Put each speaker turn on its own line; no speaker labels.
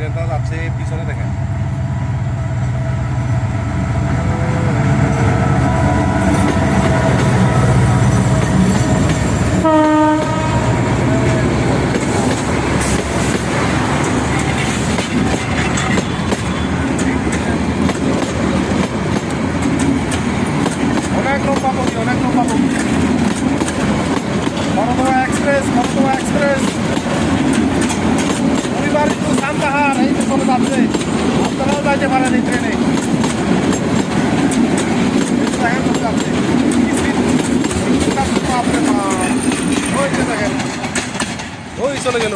ট্রেনটা যাচ্ছে পিছনে দেখেন। অনেক লম্বা বগি, অনেক লম্বা বগি। বড়দোয়া এক্সপ্রেস, বড়দোয়া এক্সপ্রেস পরিবারিত সান্তাহার এই যে চলে যাচ্ছে। আপনারাও যাইতে পারেন এই ট্রেনে। দেখেন চলে যাচ্ছে, ওই যে দেখেন, ওই চলে গেল।